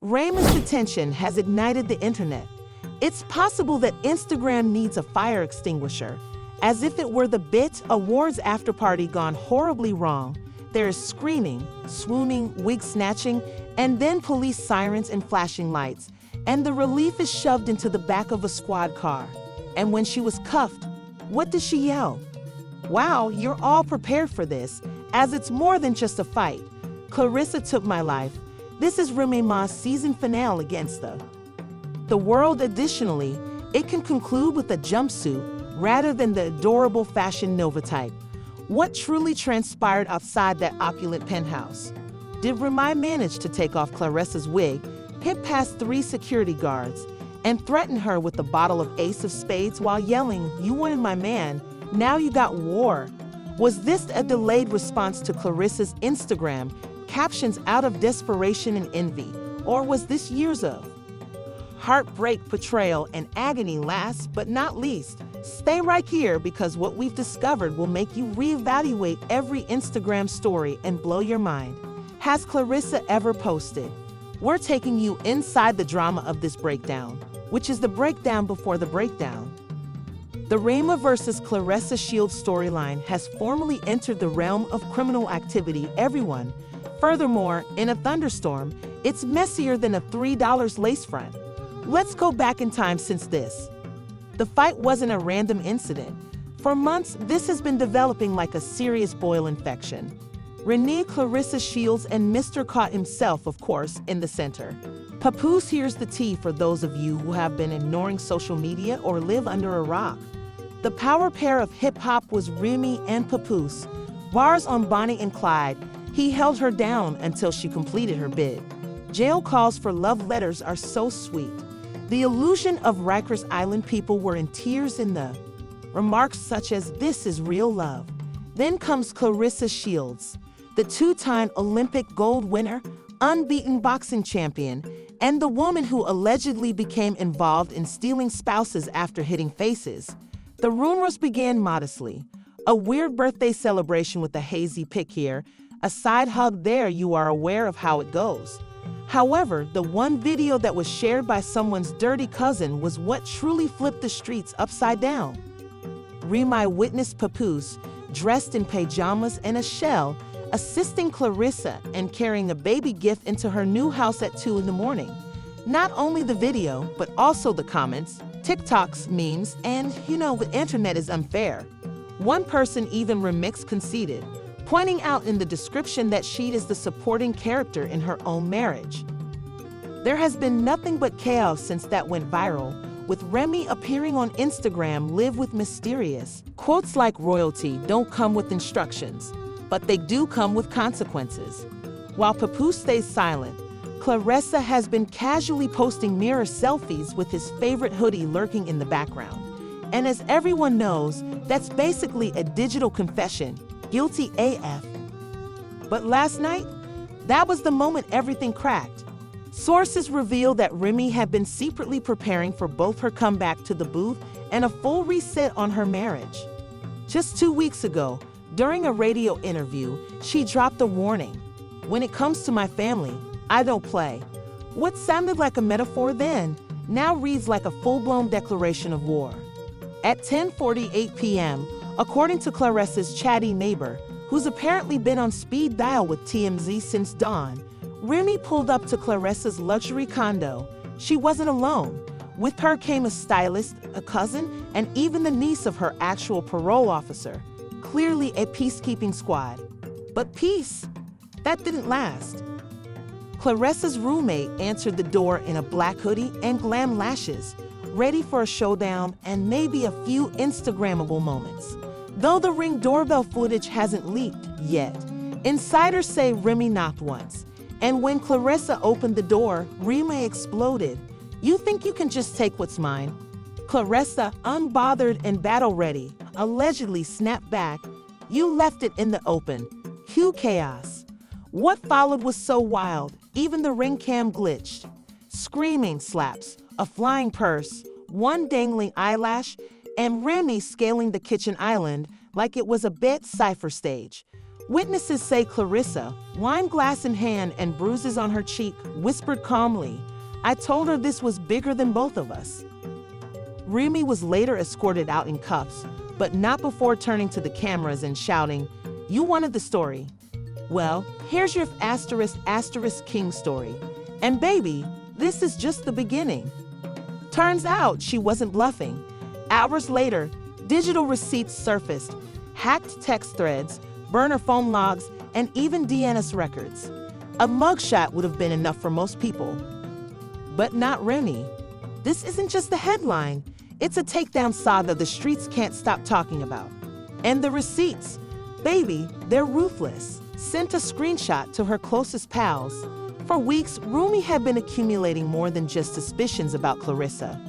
Remy's detention has ignited the internet. It's possible that Instagram needs a fire extinguisher. As if it were the Bit Awards after-party gone horribly wrong, there is screaming, swooning, wig snatching, and then police sirens and flashing lights, and the relief is shoved into the back of a squad car. And when she was cuffed, what did she yell? Wow, you're all prepared for this, as it's more than just a fight. Claressa took my life. This is Remy Ma's season finale against the world. Additionally, it can conclude with a jumpsuit rather than the adorable Fashion Nova type. What truly transpired outside that opulent penthouse? Did Remy manage to take off Claressa's wig, hit past 3 security guards, and threaten her with a bottle of Ace of Spades while yelling, "You wanted my man, now you got war"? Was this a delayed response to Claressa's Instagram captions out of desperation and envy? Or was this years of heartbreak, betrayal, and agony? Last but not least, stay right here because what we've discovered will make you reevaluate every Instagram story and blow your mind. Has Claressa ever posted? We're taking you inside the drama of this breakdown, which is the breakdown before the breakdown. The Remy versus Claressa Shield storyline has formally entered the realm of criminal activity, everyone. Furthermore, in a thunderstorm, it's messier than a $3 lace front. Let's go back in time since this. The fight wasn't a random incident. For months, this has been developing like a serious boil infection. Remy, Claressa Shields, and Mr. Caught himself, of course, in the center. Papoose here's the tea for those of you who have been ignoring social media or live under a rock. The power pair of hip-hop was Remy and Papoose. Bars on Bonnie and Clyde. He held her down until she completed her bid. Jail calls for love letters are so sweet. The illusion of Rikers Island people were in tears in the remarks such as, "This is real love." Then comes Claressa Shields, the 2-time Olympic gold winner, unbeaten boxing champion, and the woman who allegedly became involved in stealing spouses after hitting faces. The rumors began modestly. A weird birthday celebration with a hazy pic here, a side hug there, you are aware of how it goes. However, the one video that was shared by someone's dirty cousin was what truly flipped the streets upside down. Remy witnessed Papoose, dressed in pajamas and a shell, assisting Claressa and carrying a baby gift into her new house at 2 in the morning. Not only the video, but also the comments, TikToks, memes, and, the internet is unfair. One person even remixed conceded, pointing out in the description that she is the supporting character in her own marriage. There has been nothing but chaos since that went viral, with Remy appearing on Instagram live with mysterious quotes like royalty don't come with instructions, but they do come with consequences. While Papoose stays silent, Claressa has been casually posting mirror selfies with his favorite hoodie lurking in the background. And as everyone knows, that's basically a digital confession, guilty AF. But last night, that was the moment everything cracked. Sources reveal that Remy had been secretly preparing for both her comeback to the booth and a full reset on her marriage. Just 2 weeks ago, during a radio interview, she dropped a warning. "When it comes to my family, I don't play." What sounded like a metaphor then now reads like a full-blown declaration of war. At 10:48 p.m., according to Claressa's chatty neighbor, who's apparently been on speed dial with TMZ since dawn, Remy pulled up to Claressa's luxury condo. She wasn't alone. With her came a stylist, a cousin, and even the niece of her actual parole officer. Clearly a peacekeeping squad. But peace, that didn't last. Claressa's roommate answered the door in a black hoodie and glam lashes, ready for a showdown and maybe a few Instagrammable moments. Though the Ring doorbell footage hasn't leaked yet, insiders say Remy knocked once. And when Claressa opened the door, Remy exploded. "You think you can just take what's mine?" Claressa, unbothered and battle-ready, allegedly snapped back, "You left it in the open." Cue chaos. What followed was so wild, even the Ring cam glitched. Screaming slaps, a flying purse, one dangling eyelash, and Remy scaling the kitchen island like it was a bed cipher stage. Witnesses say Claressa, wine glass in hand and bruises on her cheek, whispered calmly, "I told her this was bigger than both of us." Remy was later escorted out in cuffs, but not before turning to the cameras and shouting, "You wanted the story. Well, here's your *** king story. And baby, this is just the beginning." Turns out she wasn't bluffing. Hours later, digital receipts surfaced, hacked text threads, burner phone logs, and even DNS records. A mugshot would have been enough for most people. But not Remy. This isn't just the headline. It's a takedown saga the streets can't stop talking about. And the receipts, baby, they're ruthless. Sent a screenshot to her closest pals. For weeks, Remy had been accumulating more than just suspicions about Claressa.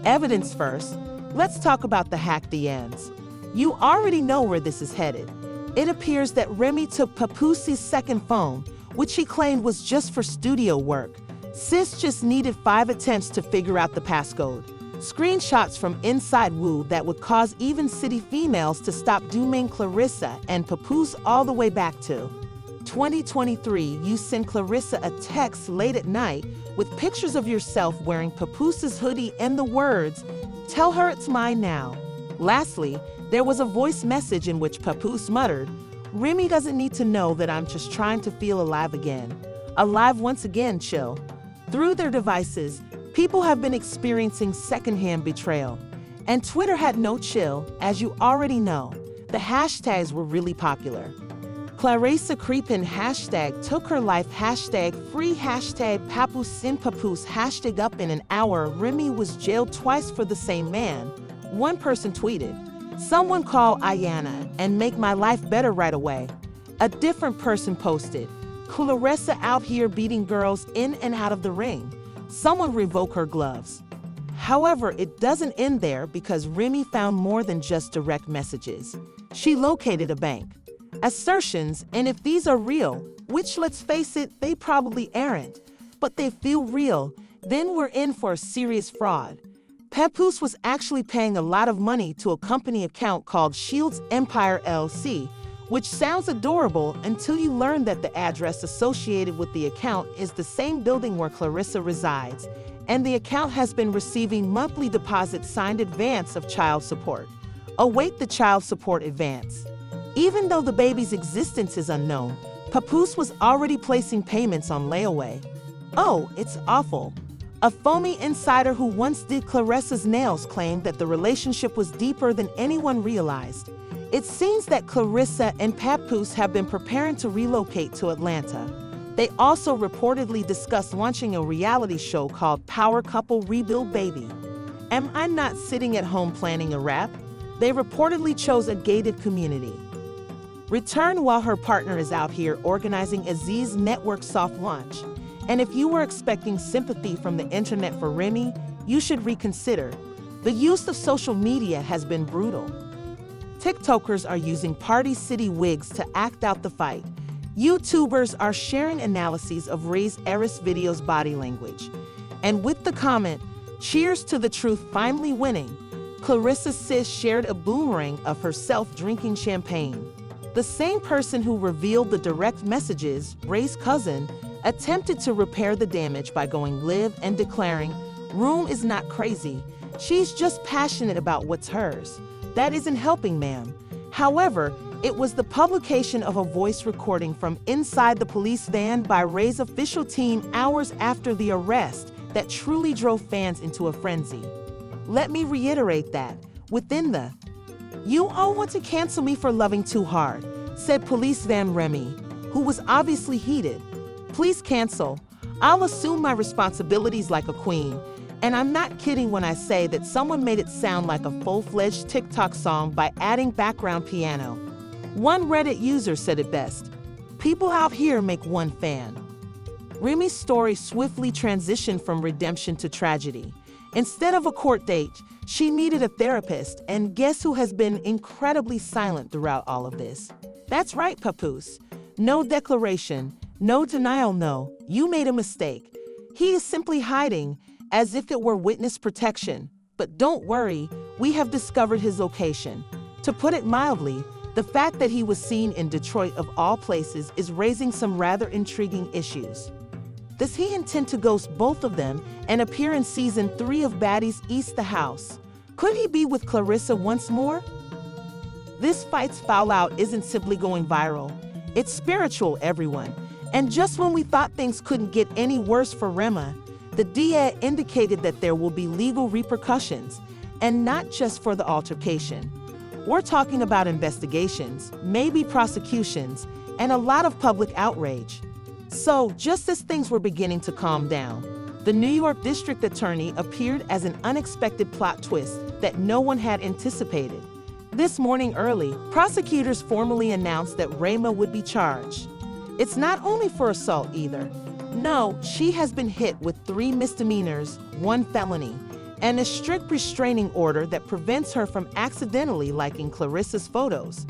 Evidence first. Let's talk about the hacked DMs. You already know where this is headed. It appears that Remy took Papoose's second phone, which he claimed was just for studio work. Sis just needed 5 attempts to figure out the passcode. Screenshots from inside Woo that would cause even city females to stop dooming Claressa and Papoose all the way back to 2023. You send Claressa a text late at night with pictures of yourself wearing Papoose's hoodie and the words, "Tell her it's mine now." Lastly, there was a voice message in which Papoose muttered, "Remy doesn't need to know that I'm just trying to feel alive again. Alive once again, chill." Through their devices, people have been experiencing secondhand betrayal. And Twitter had no chill, as you already know. The hashtags were really popular. Claressa Creepin hashtag took her life hashtag free hashtag Papoose sin Papoose hashtag up in an hour. Remy was jailed twice for the same man. One person tweeted, "Someone call Ayana and make my life better right away." A different person posted, "Claressa out here beating girls in and out of the ring. Someone revoke her gloves." However, it doesn't end there because Remy found more than just direct messages. She located a bank. Assertions, and if these are real, which let's face it, they probably aren't, but they feel real, then we're in for a serious fraud. Papoose was actually paying a lot of money to a company account called Shields Empire LC, which sounds adorable until you learn that the address associated with the account is the same building where Claressa resides, and the account has been receiving monthly deposits signed advance of child support. Await the child support advance. Even though the baby's existence is unknown, Papoose was already placing payments on layaway. Oh, it's awful. A foamy insider who once did Claressa's nails claimed that the relationship was deeper than anyone realized. It seems that Claressa and Papoose have been preparing to relocate to Atlanta. They also reportedly discussed launching a reality show called Power Couple Rebuild Baby. Am I not sitting at home planning a rap? They reportedly chose a gated community. Return while her partner is out here organizing Aziz Network soft launch. And if you were expecting sympathy from the internet for Remy, you should reconsider. The use of social media has been brutal. TikTokers are using Party City wigs to act out the fight. YouTubers are sharing analyses of Ray's heiress video's body language. And with the comment, "Cheers to the truth finally winning," Claressa's sis shared a boomerang of herself drinking champagne. The same person who revealed the direct messages, Ray's cousin, attempted to repair the damage by going live and declaring, "Room is not crazy. She's just passionate about what's hers. That isn't helping, ma'am." However, it was the publication of a voice recording from inside the police van by Ray's official team hours after the arrest that truly drove fans into a frenzy. Let me reiterate that. Within the "You all want to cancel me for loving too hard," said police van Remy, who was obviously heated. "Please cancel. I'll assume my responsibilities like a queen. And I'm not kidding when I say that someone made it sound like a full-fledged TikTok song by adding background piano." One Reddit user said it best, "People out here make one fan." Remy's story swiftly transitioned from redemption to tragedy. Instead of a court date, she needed a therapist, and guess who has been incredibly silent throughout all of this? That's right, Papoose. No declaration, no denial, no, you made a mistake. He is simply hiding, as if it were witness protection. But don't worry, we have discovered his location. To put it mildly, The fact that he was seen in Detroit of all places is raising some rather intriguing issues. Does he intend to ghost both of them and appear in season 3 of Baddies East the House? Could he be with Claressa once more? This fight's fallout isn't simply going viral. It's spiritual, everyone. And just when we thought things couldn't get any worse for Remy, the DA indicated that there will be legal repercussions, and not just for the altercation. We're talking about investigations, maybe prosecutions, and a lot of public outrage. So, just as things were beginning to calm down, the New York District Attorney appeared as an unexpected plot twist that no one had anticipated. This morning early, prosecutors formally announced that Remy would be charged. It's not only for assault either. No, she has been hit with 3 misdemeanors, 1 felony, and a strict restraining order that prevents her from accidentally liking Claressa's photos.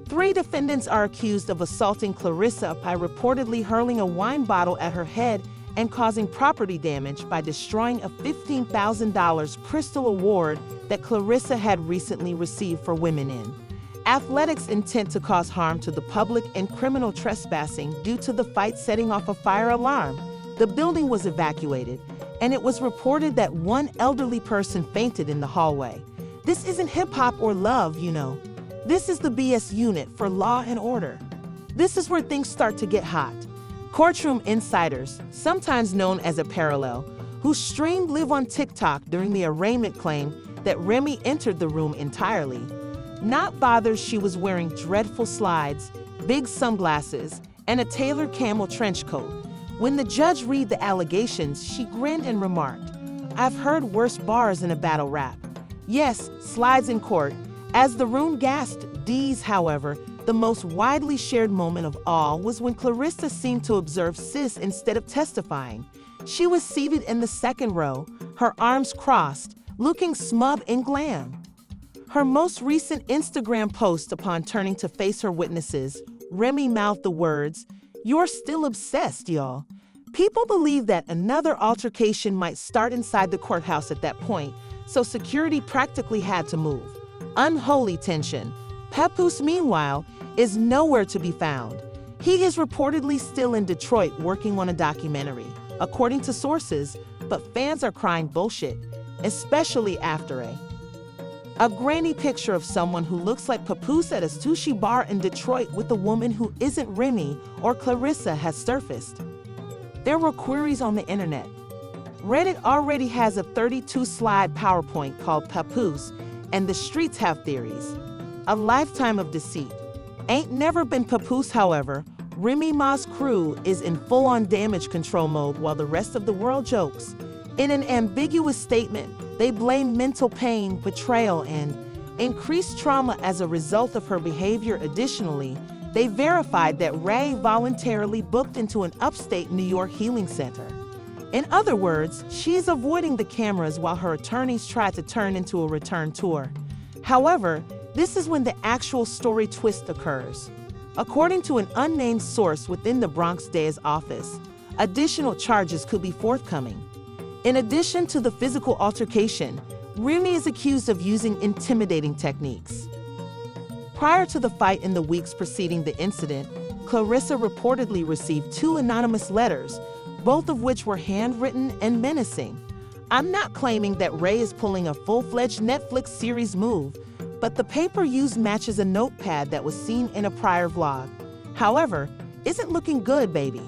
3 defendants are accused of assaulting Claressa by reportedly hurling a wine bottle at her head and causing property damage by destroying a $15,000 Crystal Award that Claressa had recently received for women in athletics, intent to cause harm to the public, and criminal trespassing due to the fight setting off a fire alarm. The building was evacuated, and it was reported that 1 elderly person fainted in the hallway. This isn't hip-hop or love, you know. This is the BS unit for law and order. This is where things start to get hot. Courtroom insiders, sometimes known as a parallel, who streamed live on TikTok during the arraignment claim that Remy entered the room entirely. Not bothered she was wearing dreadful slides, big sunglasses, and a tailored camel trench coat. When the judge read the allegations, she grinned and remarked, "I've heard worse bars in a battle rap." Yes, slides in court. As the room gasped, D's, however, the most widely shared moment of all was when Claressa seemed to observe Sis instead of testifying. She was seated in the second row, her arms crossed, looking smug and glam. Her most recent Instagram post upon turning to face her witnesses, Remy mouthed the words, "You're still obsessed, y'all." People believe that another altercation might start inside the courthouse at that point, so security practically had to move. Unholy tension. Papoose, meanwhile, is nowhere to be found. He is reportedly still in Detroit working on a documentary, according to sources, but fans are crying bullshit, especially after a grainy picture of someone who looks like Papoose at a sushi bar in Detroit with a woman who isn't Remy or Claressa has surfaced. There were queries on the internet. Reddit already has a 32-slide PowerPoint called Papoose, and the streets have theories. A lifetime of deceit. Ain't never been Papoose, however. Remy Ma's crew is in full-on damage control mode while the rest of the world jokes. In an ambiguous statement, they blame mental pain, betrayal, and increased trauma as a result of her behavior. Additionally, they verified that Ray voluntarily booked into an upstate New York healing center. In other words, she's avoiding the cameras while her attorneys try to turn into a return tour. However, this is when the actual story twist occurs. According to an unnamed source within the Bronx DA's office, additional charges could be forthcoming. In addition to the physical altercation, Remy is accused of using intimidating techniques. Prior to the fight in the weeks preceding the incident, Claressa reportedly received 2 anonymous letters, both of which were handwritten and menacing. I'm not claiming that Ray is pulling a full-fledged Netflix series move, but the paper used matches a notepad that was seen in a prior vlog. However, isn't looking good, baby.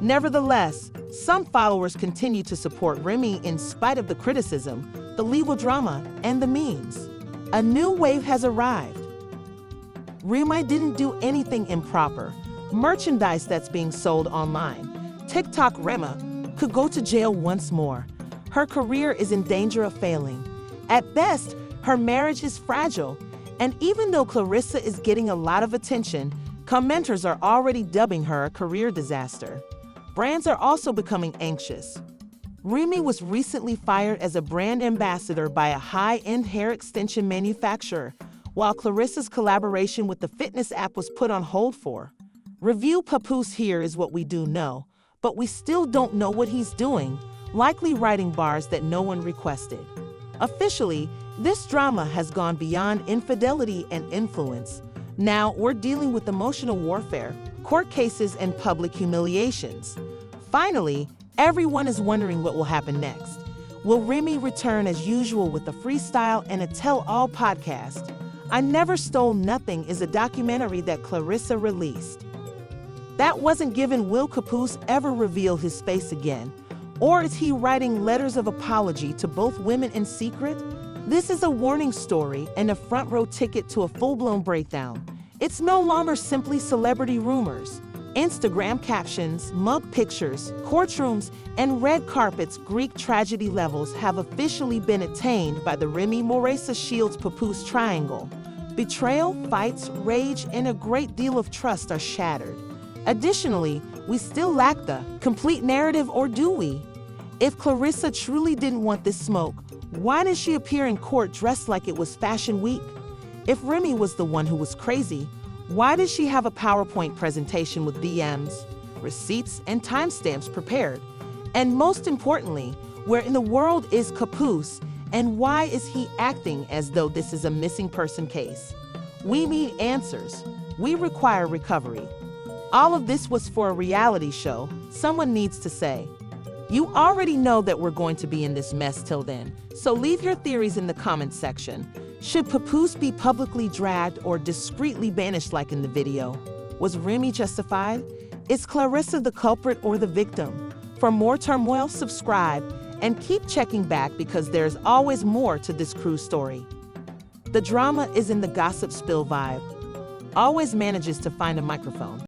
Nevertheless, some followers continue to support Remy in spite of the criticism, the legal drama, and the memes. A new wave has arrived. Remy didn't do anything improper. Merchandise that's being sold online, TikTok Remy, could go to jail once more. Her career is in danger of failing. At best, her marriage is fragile, and even though Claressa is getting a lot of attention, commenters are already dubbing her a career disaster. Brands are also becoming anxious. Remy was recently fired as a brand ambassador by a high-end hair extension manufacturer, while Claressa's collaboration with the fitness app was put on hold for. Review Papoose here is what we do know, but we still don't know what he's doing, likely writing bars that no one requested. Officially, this drama has gone beyond infidelity and influence. Now we're dealing with emotional warfare, court cases, and public humiliations. Finally, everyone is wondering what will happen next. Will Remy return as usual with a freestyle and a tell-all podcast? I Never Stole Nothing is a documentary that Claressa released. That wasn't given. Will Papoose ever reveal his face again? Or is he writing letters of apology to both women in secret? This is a warning story and a front-row ticket to a full-blown breakdown. It's no longer simply celebrity rumors. Instagram captions, mug pictures, courtrooms, and red carpets. Greek tragedy levels have officially been attained by the Remy Claressa Shields Papoose triangle. Betrayal, fights, rage, and a great deal of trust are shattered. Additionally, we still lack the complete narrative, or do we? If Claressa truly didn't want this smoke, why did she appear in court dressed like it was Fashion Week? If Remy was the one who was crazy, why did she have a PowerPoint presentation with DMs, receipts, and timestamps prepared? And most importantly, where in the world is Papoose, and why is he acting as though this is a missing person case? We need answers. We require recovery. All of this was for a reality show. Someone needs to say. You already know that we're going to be in this mess till then, so leave your theories in the comments section. Should Papoose be publicly dragged or discreetly banished like in the video? Was Remy justified? Is Claressa the culprit or the victim? For more turmoil, subscribe and keep checking back, because there's always more to this cruise story. The drama is in the gossip spill vibe. Always manages to find a microphone.